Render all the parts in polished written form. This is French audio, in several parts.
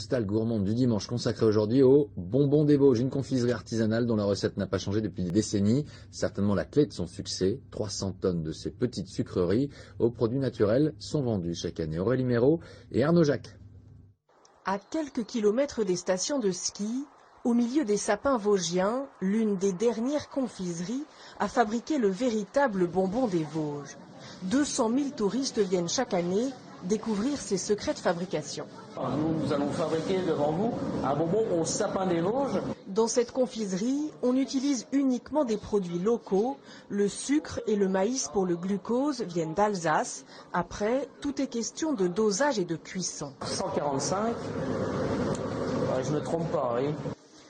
postale gourmande du dimanche consacrée aujourd'hui aux bonbons des Vosges, une confiserie artisanale dont la recette n'a pas changé depuis des décennies. Certainement la clé de son succès. 300 tonnes de ces petites sucreries aux produits naturels sont vendues chaque année. Aurélie Méraud et Arnaud Jacques. À quelques kilomètres des stations de ski, au milieu des sapins vosgiens, l'une des dernières confiseries a fabriqué le véritable bonbon des Vosges. 200 000 touristes viennent chaque année découvrir ses secrets de fabrication. Nous allons fabriquer devant vous un bonbon au sapin des Vosges. Dans cette confiserie, on utilise uniquement des produits locaux. Le sucre et le maïs pour le glucose viennent d'Alsace. Après, tout est question de dosage et de cuisson. 145, je ne me trompe pas, oui.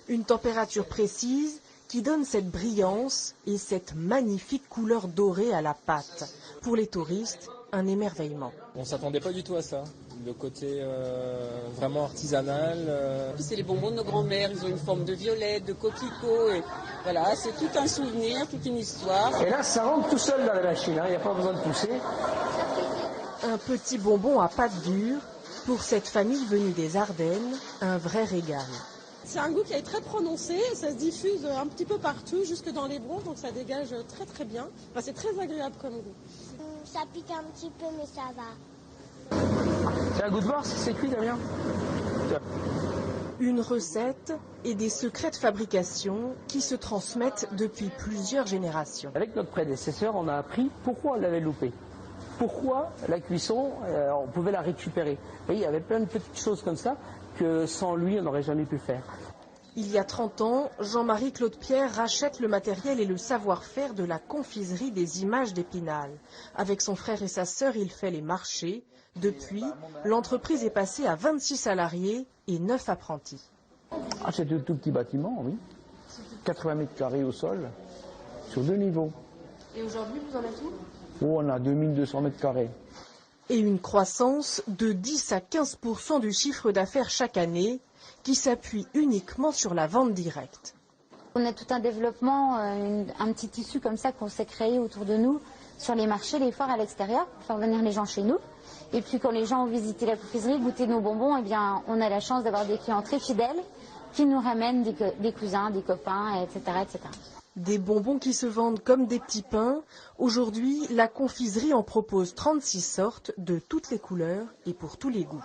Une température précise qui donne cette brillance et cette magnifique couleur dorée à la pâte. Pour les touristes, un émerveillement. On ne s'attendait pas du tout à ça, le côté vraiment artisanal. C'est les bonbons de nos grands-mères, ils ont une forme de violet, de coquelicot. Et voilà, c'est tout un souvenir, toute une histoire. Et là, ça rentre tout seul dans la machine, il n'y a pas besoin de pousser. Un petit bonbon à pâte dure, pour cette famille venue des Ardennes, un vrai régal. C'est un goût qui est très prononcé, ça se diffuse un petit peu partout, jusque dans les bronches, donc ça dégage très très bien. Enfin, c'est très agréable comme goût. Ça pique un petit peu, mais ça va. C'est un goût de voir si c'est cuit, Damien. Une recette et des secrets de fabrication qui se transmettent depuis plusieurs générations. Avec notre prédécesseur, on a appris pourquoi on l'avait loupé. Pourquoi la cuisson, on pouvait la récupérer. Et il y avait plein de petites choses comme ça que sans lui, on n'aurait jamais pu faire. Il y a 30 ans, Jean-Marie Claude-Pierre rachète le matériel et le savoir-faire de la confiserie des Images d'Épinal. Avec son frère et sa sœur, il fait les marchés. Depuis, l'entreprise est passée à 26 salariés et 9 apprentis. Ah, c'est un tout petit bâtiment, oui. 80 mètres carrés au sol, sur 2 niveaux. Et aujourd'hui, vous en êtes où ? Oh, on a 2200 mètres carrés. Et une croissance de 10 à 15% du chiffre d'affaires chaque année, qui s'appuie uniquement sur la vente directe. On a tout un développement, un petit tissu comme ça qu'on s'est créé autour de nous, sur les marchés, les foires à l'extérieur, pour faire venir les gens chez nous. Et puis quand les gens ont visité la confiserie, goûté nos bonbons, eh bien, on a la chance d'avoir des clients très fidèles qui nous ramènent des cousins, des copains, etc., etc. Des bonbons qui se vendent comme des petits pains. Aujourd'hui, la confiserie en propose 36 sortes de toutes les couleurs et pour tous les goûts.